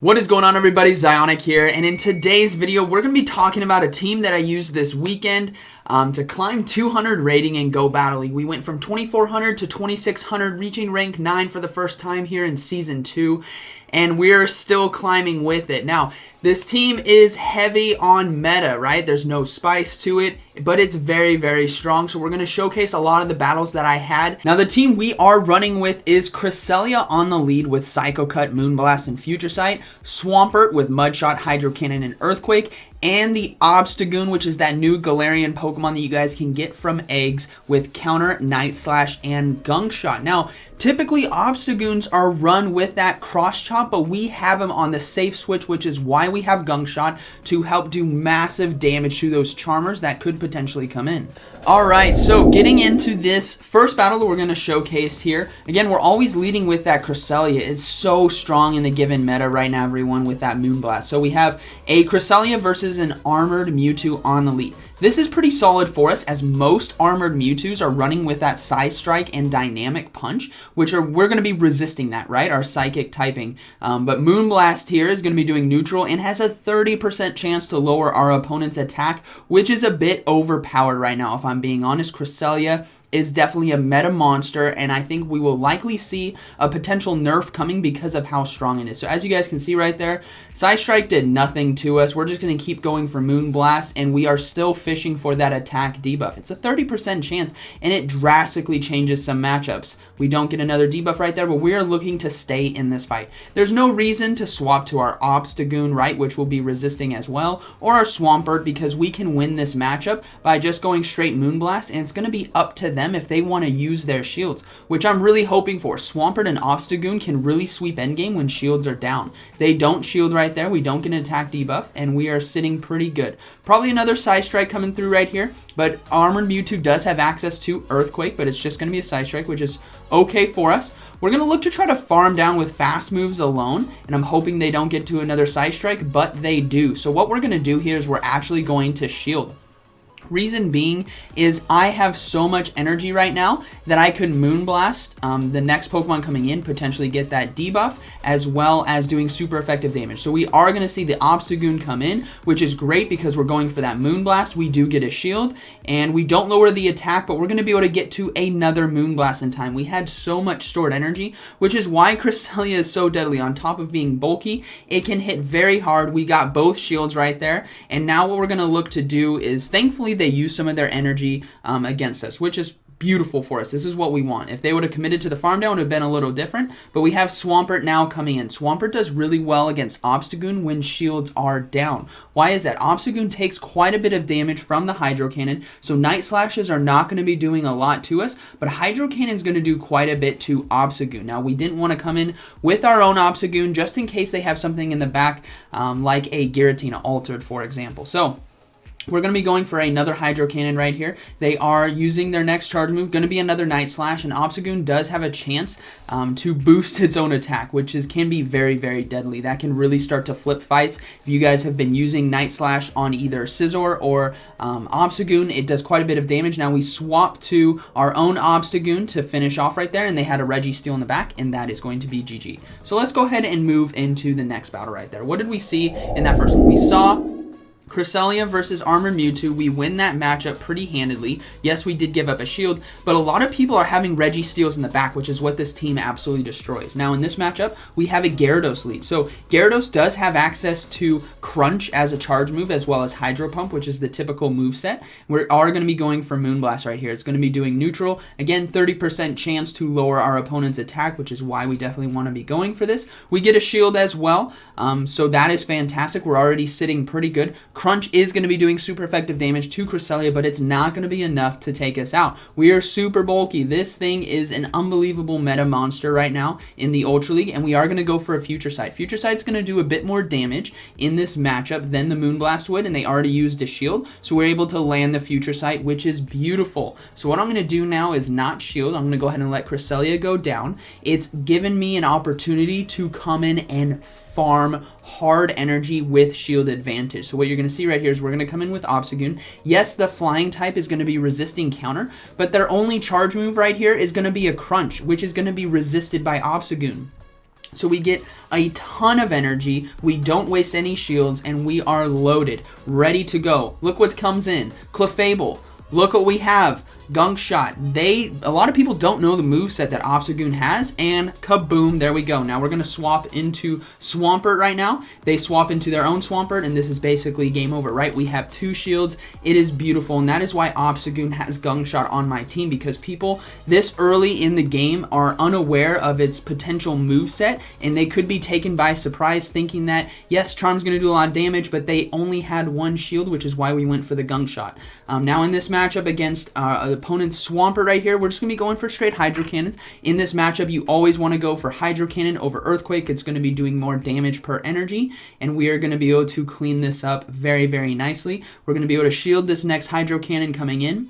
What is going on, everybody? Zyonik here, and in today's video we're going to be talking about a team that I used this weekend to climb 200 rating in Go Battle League. We went from 2400 to 2600, reaching rank 9 for the first time here in Season 2, and we're still climbing with it. Now, this team is heavy on meta, right? There's no spice to it, but it's very, very strong, so we're going to showcase a lot of the battles that I had. Now, the team we are running with is Cresselia on the lead with Psycho Cut, Moonblast, and Future Sight, Swampert with Mudshot, Hydro Cannon, and Earthquake, and the Obstagoon, which is that new Galarian Pokemon that you guys can get from eggs with Counter, Night Slash, and Gunk Shot. Now, typically Obstagoons are run with that Cross Chop, but we have them on the safe switch, which is why we have Gunk Shot to help do massive damage to those Charmers that could potentially come in. Alright, so getting into this first battle that we're going to showcase here. Again, we're always leading with that Cresselia. It's so strong in the given meta right now, everyone, with that Moonblast. So we have a Cresselia versus an Armored Mewtwo on the lead. This is pretty solid for us, as most Armored Mewtwo's are running with that Psy Strike and Dynamic Punch, which we're going to be resisting that, right? Our Psychic typing. But Moonblast here is going to be doing neutral and has a 30% chance to lower our opponent's attack, which is a bit overpowered right now, if I'm being honest. Cresselia is definitely a meta monster, and I think we will likely see a potential nerf coming because of how strong it is. So as you guys can see right there, Psy Strike did nothing to us. We're just going to keep going for Moonblast, and we are still fishing for that attack debuff. It's a 30% chance, and it drastically changes some matchups. We don't get another debuff right there, but we are looking to stay in this fight. There's no reason to swap to our Obstagoon, right, which will be resisting as well, or our Swampert, because we can win this matchup by just going straight Moonblast, and it's going to be up to them if they want to use their shields, which I'm really hoping for. Swampert and Obstagoon can really sweep endgame when shields are down. They don't shield right there, we don't get an attack debuff, and we are sitting pretty good. Probably another Psy Strike coming through right here, but Armored Mewtwo does have access to Earthquake, but it's just going to be a Psy Strike, which is okay for us. We're going to look to try to farm down with fast moves alone, and I'm hoping they don't get to another Psy Strike, but they do. So what we're going to do here is we're actually going to shield. Reason being is I have so much energy right now that I could Moonblast the next Pokemon coming in, potentially get that debuff, as well as doing super effective damage. So we are going to see the Obstagoon come in, which is great because we're going for that Moonblast. We do get a shield, and we don't lower the attack, but we're going to be able to get to another Moonblast in time. We had so much stored energy, which is why Cresselia is so deadly. On top of being bulky, it can hit very hard. We got both shields right there, and now what we're going to look to do is, thankfully, they use some of their energy against us, which is beautiful for us. This is what we want. If they would have committed to the farm down, it would have been a little different, but we have Swampert now coming in. Swampert does really well against Obstagoon when shields are down. Why is that? Obstagoon takes quite a bit of damage from the Hydro Cannon, so Night Slashes are not going to be doing a lot to us, but Hydro Cannon is going to do quite a bit to Obstagoon. Now, we didn't want to come in with our own Obstagoon just in case they have something in the back, like a Giratina Altered, for example. So we're going to be going for another Hydro Cannon right here. They are using their next charge move, going to be another Night Slash, and Obstagoon does have a chance to boost its own attack, which can be very, very deadly. That can really start to flip fights. If you guys have been using Night Slash on either Scizor or Obstagoon, it does quite a bit of damage. Now we swap to our own Obstagoon to finish off right there, and they had a Reggie Steele in the back, and that is going to be GG. So let's go ahead and move into the next battle right there. What did we see in that first one? We saw Cresselia versus Armor Mewtwo. We win that matchup pretty handedly. Yes, we did give up a shield, but a lot of people are having Reggie Steels in the back, which is what this team absolutely destroys. Now, in this matchup, we have a Gyarados lead. So Gyarados does have access to Crunch as a charge move, as well as Hydro Pump, which is the typical move set. We are going to be going for Moonblast right here. It's going to be doing neutral. Again, 30% chance to lower our opponent's attack, which is why we definitely want to be going for this. We get a shield as well, so that is fantastic. We're already sitting pretty good. Crunch is going to be doing super effective damage to Cresselia, but it's not going to be enough to take us out. We are super bulky. This thing is an unbelievable meta monster right now in the Ultra League, and we are going to go for a Future Sight. Future Sight's going to do a bit more damage in this matchup than the Moonblast would, and they already used a shield, so we're able to land the Future Sight, which is beautiful. So what I'm going to do now is not shield. I'm going to go ahead and let Cresselia go down. It's given me an opportunity to come in and farm hard energy with shield advantage. So what you're going to see right here is we're going to come in with Obstagoon. Yes, the flying type is going to be resisting counter, but their only charge move right here is going to be a Crunch, which is going to be resisted by Obstagoon. So we get a ton of energy, we don't waste any shields, and we are loaded, ready to go. Look what comes in. Clefable. Look what we have. Gunk Shot. A lot of people don't know the moveset that Obstagoon has, and kaboom, there we go. Now we're going to swap into Swampert right now. They swap into their own Swampert, and this is basically game over, right? We have 2 shields. It is beautiful, and that is why Obstagoon has Gunk Shot on my team, because people this early in the game are unaware of its potential moveset, and they could be taken by surprise thinking that, yes, Charm's going to do a lot of damage, but they only had 1 shield, which is why we went for the Gunk Shot. Now in this matchup against opponent's Swampert right here, we're just going to be going for straight Hydro Cannons. In this matchup, you always want to go for Hydro Cannon over Earthquake. It's going to be doing more damage per energy, and we are going to be able to clean this up very, very nicely. We're going to be able to shield this next Hydro Cannon coming in.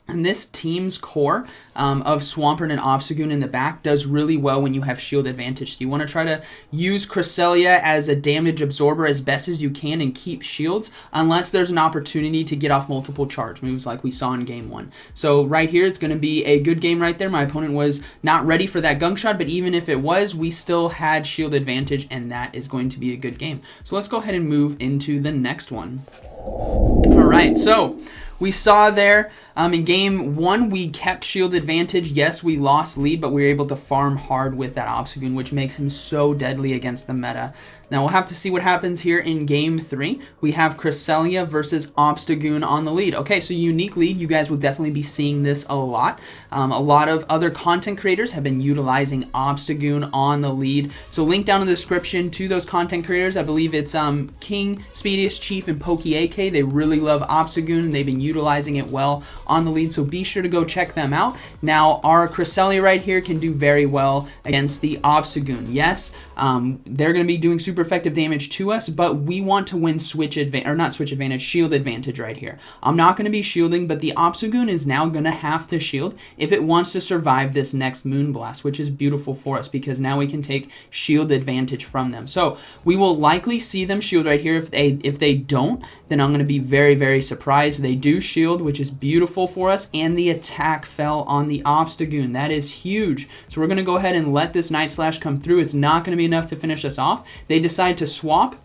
And this team's core of Swampert and Obstagoon in the back does really well when you have shield advantage. So you want to try to use Cresselia as a damage absorber as best as you can and keep shields, unless there's an opportunity to get off multiple charge moves like we saw in game 1. So right here, it's going to be a good game right there. My opponent was not ready for that Gunk Shot, but even if it was, we still had shield advantage, and that is going to be a good game. So let's go ahead and move into the next one. All right, so we saw there in game 1, we kept shield advantage. Yes, we lost lead, but we were able to farm hard with that Obstagoon, which makes him so deadly against the meta. Now, we'll have to see what happens here in game 3. We have Cresselia versus Obstagoon on the lead. Okay, so unique lead. You guys will definitely be seeing this a lot. A lot of other content creators have been utilizing Obstagoon on the lead. So link down in the description to those content creators. I believe it's King, Speediest Chief, and PokeAK. They really love Obstagoon, and they've been utilizing it well on the lead, so be sure to go check them out. Now, our Cresselia right here can do very well against the Obstagoon. Yes, they're going to be doing super effective damage to us, but we want to win switch advantage, or not switch advantage, shield advantage right here. I'm not going to be shielding, but the Obstagoon is now going to have to shield if it wants to survive this next Moonblast, which is beautiful for us because now we can take shield advantage from them. So we will likely see them shield right here. If they don't, then I'm going to be very, very surprised. They do shield, which is beautiful for us, and the attack fell on the Obstagoon. That is huge. So we're going to go ahead and let this Night Slash come through. It's not going to be enough to finish us off. They decide to swap.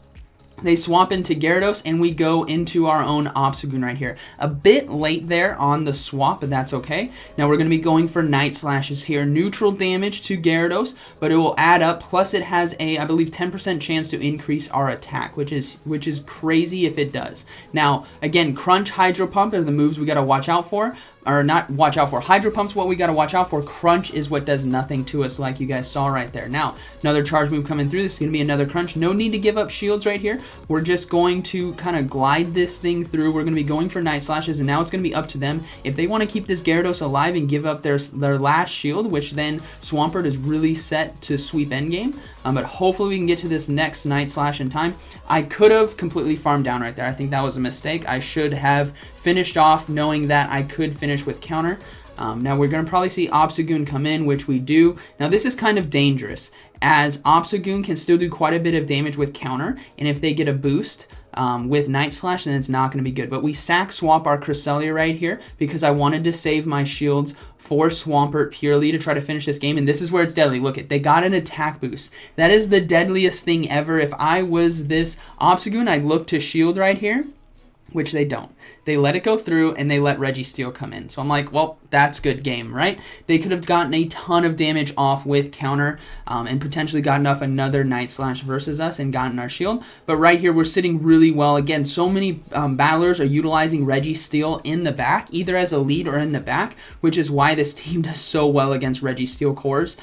They swap into Gyarados, and we go into our own Obstagoon right here. A bit late there on the swap, but that's okay. Now we're going to be going for Night Slashes here. Neutral damage to Gyarados, but it will add up. Plus it has a, I believe, 10% chance to increase our attack, which is crazy if it does. Now, again, Crunch, Hydro Pump are the moves we got to watch out for. Or not watch out for. Hydro Pump's what we got to watch out for. Crunch is what does nothing to us, like you guys saw right there. Now, another charge move coming through. This is going to be another Crunch. No need to give up shields right here. We're just going to kind of glide this thing through. We're going to be going for Night Slashes, and now it's going to be up to them. If they want to keep this Gyarados alive and give up their last shield, which then Swampert is really set to sweep endgame. But hopefully we can get to this next Night Slash in time. I could have completely farmed down right there. I think that was a mistake. I should have finished off knowing that I could finish with counter. Now we're going to probably see Obstagoon come in, which we do. Now this is kind of dangerous, as Obstagoon can still do quite a bit of damage with counter, and if they get a boost with Night Slash, then it's not going to be good. But we sack swap our Cresselia right here because I wanted to save my shields for Swampert purely to try to finish this game, and this is where it's deadly. Look, they got an attack boost. That is the deadliest thing ever. If I was this Obstagoon, I'd look to shield right here, which they don't. They let it go through, and they let Reggie Steele come in. So I'm like, well, that's good game, right? They could have gotten a ton of damage off with counter and potentially gotten off another Night Slash versus us and gotten our shield. But right here, we're sitting really well. Again, so many battlers are utilizing Reggie Steele in the back, either as a lead or in the back, which is why this team does so well against Reggie Steele cores,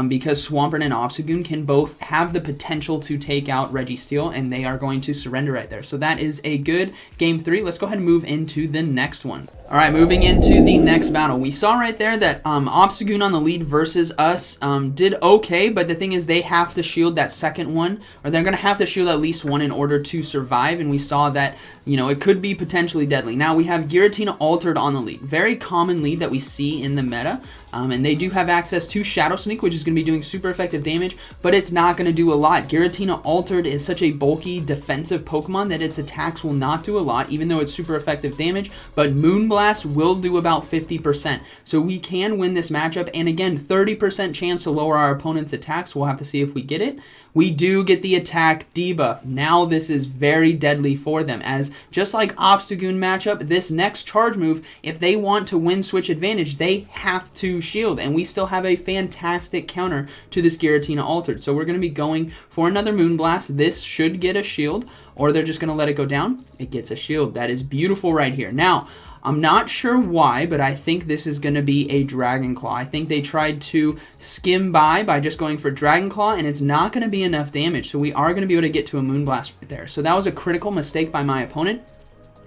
because Swampert and Obstagoon can both have the potential to take out Reggie Steele, and they are going to surrender right there. So that is a good game 3. Let's go ahead and move into the next one. All right, moving into the next battle. We saw right there that Obstagoon on the lead versus us did okay, but the thing is they have to shield that second one, or they're going to have to shield at least one in order to survive, and we saw that, you know, it could be potentially deadly. Now we have Giratina Altered on the lead. Very common lead that we see in the meta, and they do have access to Shadow Sneak, which is going to be doing super effective damage, but it's not going to do a lot. Giratina Altered is such a bulky defensive Pokemon that its attacks will not do a lot, even though it's super effective damage, but Moonblast Moonblast will do about 50%. So we can win this matchup. And again, 30% chance to lower our opponent's attacks. We'll have to see if we get it. We do get the attack debuff. Now this is very deadly for them, as just like Obstagoon matchup, this next charge move, if they want to win switch advantage, they have to shield. And we still have a fantastic counter to this Giratina Altered. So we're going to be going for another Moonblast. This should get a shield, or they're just going to let it go down. It gets a shield. That is beautiful right here. Now, I'm not sure why, but I think this is going to be a Dragon Claw. I think they tried to skim by just going for Dragon Claw, and it's not going to be enough damage. So we are going to be able to get to a Moonblast right there. So that was a critical mistake by my opponent.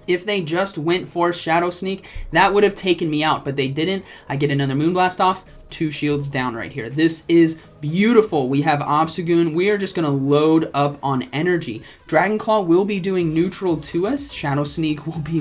If they just went for Shadow Sneak, that would have taken me out, but they didn't. I get another Moonblast off. 2 shields down right here. This is beautiful. We have Obstagoon. We are just going to load up on energy. Dragon Claw will be doing neutral to us. Shadow Sneak will be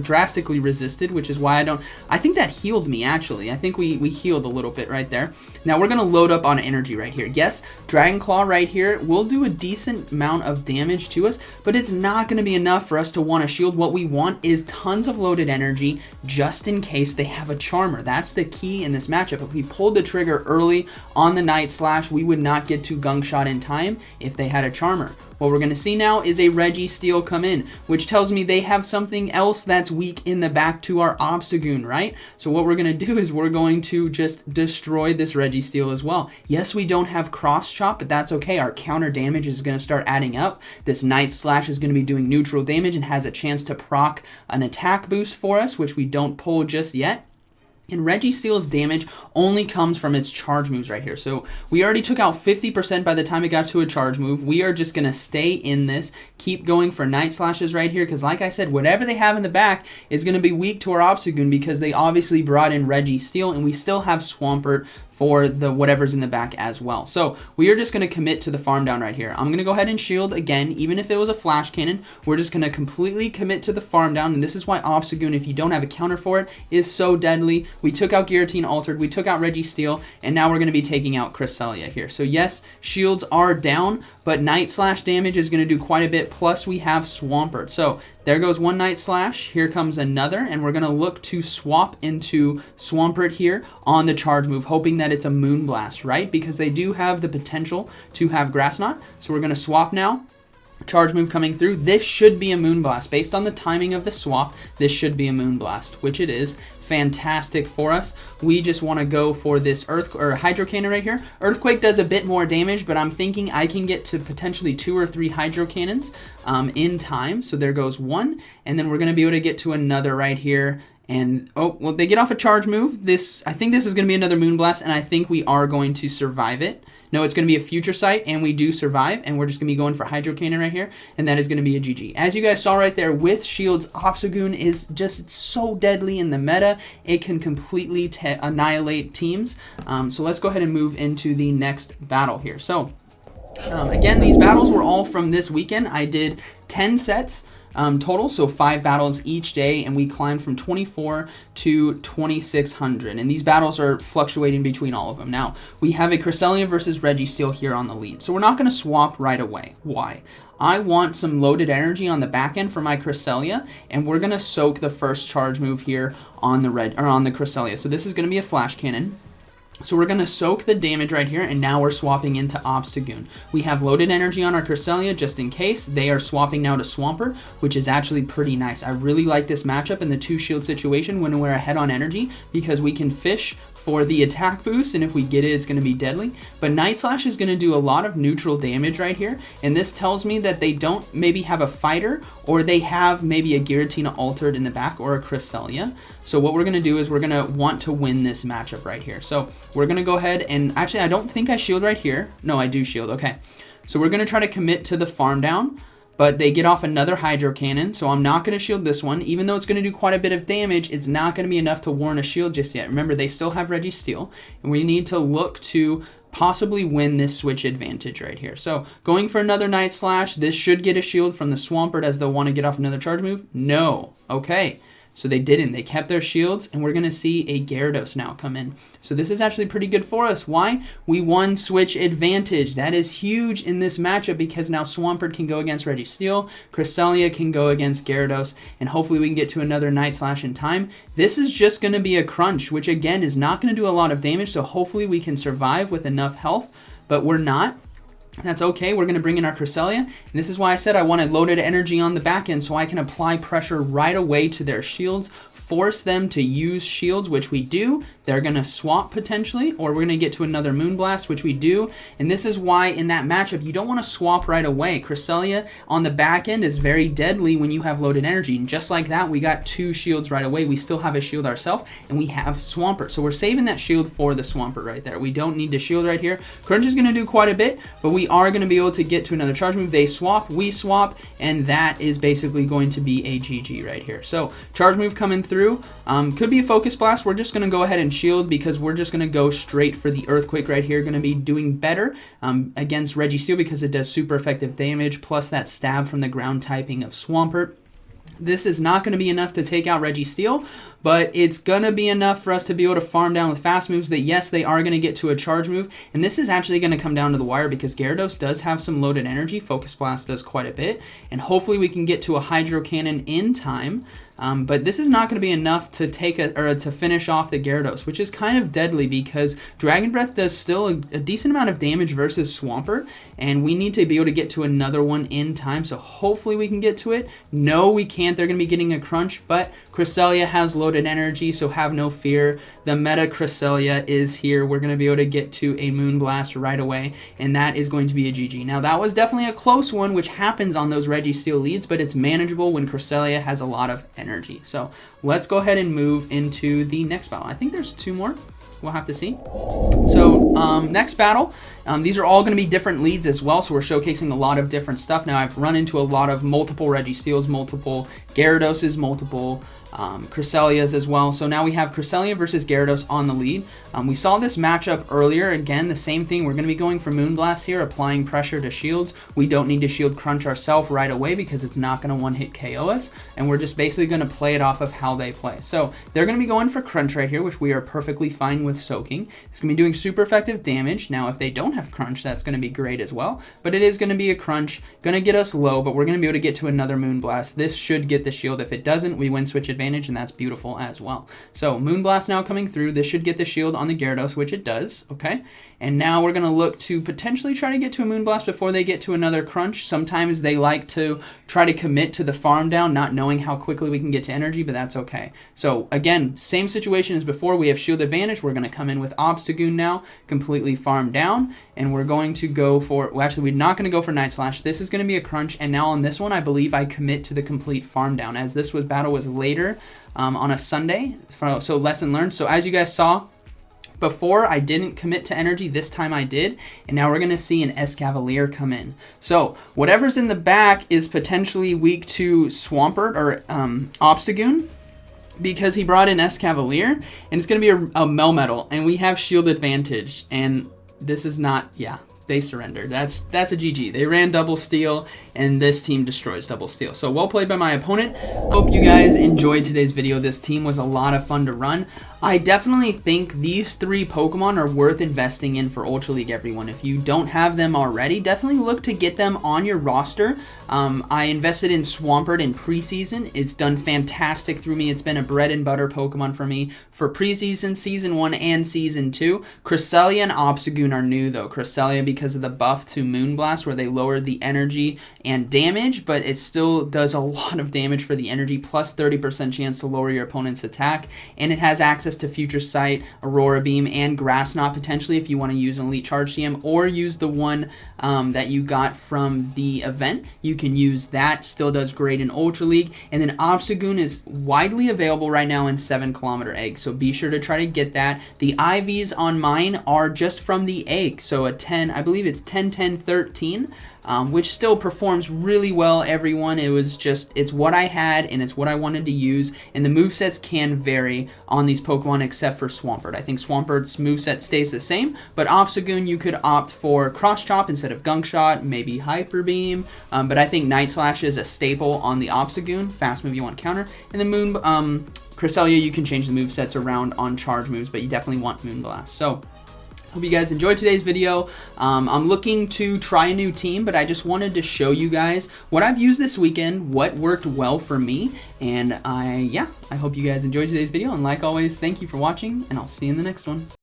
drastically resisted, which is why I think that healed me, actually. I think we healed a little bit right there. Now we're going to load up on energy right here. Yes, Dragon Claw right here will do a decent amount of damage to us, but it's not going to be enough for us to want to shield. What we want is tons of loaded energy just in case they have a Charmer. That's the key in this matchup. If we pulled the trigger early on the Night Slash, we would not get to Gunk Shot in time if they had a Charmer. What we're going to see now is a Reggie Steele come in, which tells me they have something else that's weak in the back to our Obstagoon, right? So what we're going to do is we're going to just destroy this Reggie Steele as well. Yes, we don't have Cross Chop, but that's okay. Our counter damage is going to start adding up. This Night Slash is going to be doing neutral damage and has a chance to proc an attack boost for us, which we don't pull just yet. And Reggie Steele's damage only comes from its charge moves right here. So we already took out 50% by the time it got to a charge move. We are just going to stay in this, keep going for Night Slashes right here, because like I said, whatever they have in the back is going to be weak to our Obstagoon, because they obviously brought in Reggie Steele, and we still have Swampert for the whatever's in the back as well. So we are just going to commit to the farm down right here. I'm going to go ahead and shield again. Even if it was a flash cannon, we're just going to completely commit to the farm down. And this is why Obstagoon, if you don't have a counter for it, is so deadly. We took out Giratina Altered, we took out Reggie Steele, and now we're going to be taking out Cresselia here. So yes, shields are down, but Night Slash damage is going to do quite a bit, plus we have Swampert. So there goes one Night Slash, here comes another, and we're going to look to swap into Swampert here on the charge move, hoping that it's a Moonblast, right? Because they do have the potential to have Grass Knot. So we're going to swap now. Charge move coming through. This should be a Moonblast. Based on the timing of the swap, this should be a Moonblast, which it is. Fantastic for us. We just want to go for this Hydro Cannon right here. Earthquake does a bit more damage, but I'm thinking I can get to potentially 2 or 3 Hydro Cannons in time. So there goes one, and then we're going to be able to get to another right here. And, oh, well, they get off a charge move. I think this is going to be another Moonblast, and I think we are going to survive it. No, it's going to be a Future Sight, and we do survive, and we're just going to be going for Hydro Cannon right here, and that is going to be a GG. As you guys saw right there, with shields, Obstagoon is just so deadly in the meta. It can completely annihilate teams. So let's go ahead and move into the next battle here. So, again, these battles were all from this weekend. I did 10 sets. Total, so 5 battles each day, and we climbed from 24 to 2600, and these battles are fluctuating between all of them. Now, we have a Cresselia versus Reggie Steele here on the lead, so we're not going to swap right away. Why? I want some loaded energy on the back end for my Cresselia, and we're going to soak the first charge move here on the Cresselia. So this is going to be a Flash Cannon. So we're going to soak the damage right here, and now we're swapping into Obstagoon. We have loaded energy on our Cresselia just in case. They are swapping now to Swampert, which is actually pretty nice. I really like this matchup in the 2-shield situation when we're ahead on energy, because we can fish for the attack boost, and if we get it, it's going to be deadly. But Night Slash is going to do a lot of neutral damage right here, and this tells me that they don't maybe have a fighter, or they have maybe a Giratina Altered in the back, or a Cresselia. So what we're going to do is we're going to want to win this matchup right here. So we're going to go ahead and, actually, I don't think I shield right here. No, I do shield. Okay. So we're going to try to commit to the farm down, but they get off another Hydro Cannon, so I'm not going to shield this one. Even though it's going to do quite a bit of damage, it's not going to be enough to warrant a shield just yet. Remember, they still have Reggie Steele, and we need to look to possibly win this switch advantage right here. So going for another Night Slash, this should get a shield from the Swampert, as they'll want to get off another charge move. No. Okay. So they didn't. They kept their shields, and we're going to see a Gyarados now come in. So this is actually pretty good for us. Why? We won switch advantage. That is huge in this matchup because now Swampert can go against Reggie Steele, Cresselia can go against Gyarados, and hopefully we can get to another Night Slash in time. This is just going to be a crunch, which again is not going to do a lot of damage, so hopefully we can survive with enough health, but we're not. That's okay. We're going to bring in our Cresselia. And this is why I said I wanted loaded energy on the back end so I can apply pressure right away to their shields, force them to use shields, which we do. They're going to swap potentially, or we're going to get to another Moonblast, which we do. And this is why in that matchup, you don't want to swap right away. Cresselia on the back end is very deadly when you have loaded energy. And just like that, we got 2 shields right away. We still have a shield ourselves, and we have Swampert. So we're saving that shield for the Swampert right there. We don't need the shield right here. Crunch is going to do quite a bit, but we are going to be able to get to another charge move. They swap, we swap, and that is basically going to be a GG right here. So charge move coming through. Could be a Focus Blast. We're just going to go ahead and shield because we're just going to go straight for the Earthquake right here. Going to be doing better against Reggie Steele because it does super effective damage, plus that stab from the ground typing of Swampert. This is not going to be enough to take out Reggie Steele, but it's going to be enough for us to be able to farm down with fast moves that, yes, they are going to get to a charge move. And this is actually going to come down to the wire because Gyarados does have some loaded energy. Focus Blast does quite a bit. And hopefully we can get to a Hydro Cannon in time. But this is not going to be enough to to finish off the Gyarados, which is kind of deadly because Dragon Breath does still a decent amount of damage versus Swampert, and we need to be able to get to another one in time, so hopefully we can get to it. No, we can't. They're going to be getting a crunch, but Cresselia has loaded energy, so have no fear. The meta Cresselia is here. We're going to be able to get to a Moonblast right away, and that is going to be a GG. Now, that was definitely a close one, which happens on those Reggie Steele leads, but it's manageable when Cresselia has a lot of energy. So let's go ahead and move into the next battle. I think there's 2 more. We'll have to see. So next battle, these are all going to be different leads as well, so we're showcasing a lot of different stuff. Now I've run into a lot of multiple Reggie Steeles, multiple Gyaradoses, multiple Cresselias as well. So now we have Cresselia versus Gyarados on the lead. We saw this matchup earlier. Again, the same thing. We're going to be going for Moonblast here, applying pressure to shields. We don't need to shield crunch ourselves right away because it's not going to one-hit KO us, and we're just basically going to play it off of how they play. So they're going to be going for crunch right here, which we are perfectly fine with soaking. It's going to be doing super effective damage. Now, if they don't have crunch, that's going to be great as well, but it is going to be a crunch. Going to get us low, but we're going to be able to get to another Moonblast. This should get the shield. If it doesn't, we win switch advantage, and that's beautiful as well. So Moonblast now coming through. This should get the shield on the Gyarados, which it does. Okay, and now we're going to look to potentially try to get to a Moonblast before they get to another crunch. Sometimes they like to try to commit to the farm down, not knowing how quickly we can get to energy, but that's okay. So again, same situation as before. We have shield advantage. We're going to come in with Obstagoon now, completely farm down, and we're going to go for, well, actually, we're not going to go for Night Slash. This is going to be a crunch, and now on this one, I believe I commit to the complete farm down, as this battle was later on a Sunday, so lesson learned. So as you guys saw, before I didn't commit to energy, this time I did, and now we're going to see an Escavalier come in. So whatever's in the back is potentially weak to Swampert or Obstagoon, because he brought in Escavalier, and it's going to be a Melmetal, and we have shield advantage, and this is not, yeah, they surrendered. That's a GG. They ran double steal, and this team destroys double steal. So well played by my opponent. Hope you guys enjoyed today's video. This team was a lot of fun to run. I definitely think these 3 Pokemon are worth investing in for Ultra League, everyone. If you don't have them already, definitely look to get them on your roster. I invested in Swampert in preseason. It's done fantastic through me. It's been a bread and butter Pokemon for me for preseason, Season 1, and Season 2. Cresselia and Obstagoon are new, though. Cresselia because of the buff to Moonblast, where they lowered the energy and damage, but it still does a lot of damage for the energy, plus 30% chance to lower your opponent's attack, and it has access to Future Sight, Aurora Beam, and Grass Knot potentially if you want to use an Elite Charge CM, or use the one that you got from the event. You can use that. Still does great in Ultra League. And then Obstagoon is widely available right now in 7 kilometer eggs, so be sure to try to get that. The IVs on mine are just from the egg, so a 10, I believe it's 10, 10, 13. Which still performs really well, everyone. It's what I had, and it's what I wanted to use, and the movesets can vary on these Pokemon Pokemon except for Swampert. I think Swampert's moveset stays the same, but Obstagoon you could opt for Cross Chop instead of Gunk Shot, maybe Hyper Beam, but I think Night Slash is a staple on the Obstagoon, fast move you want to counter. And the Cresselia, you can change the movesets around on charge moves, but you definitely want Moonblast. So, hope you guys enjoyed today's video. I'm looking to try a new team, but I just wanted to show you guys what I've used this weekend, what worked well for me, and I hope you guys enjoyed today's video. And like always, thank you for watching, and I'll see you in the next one.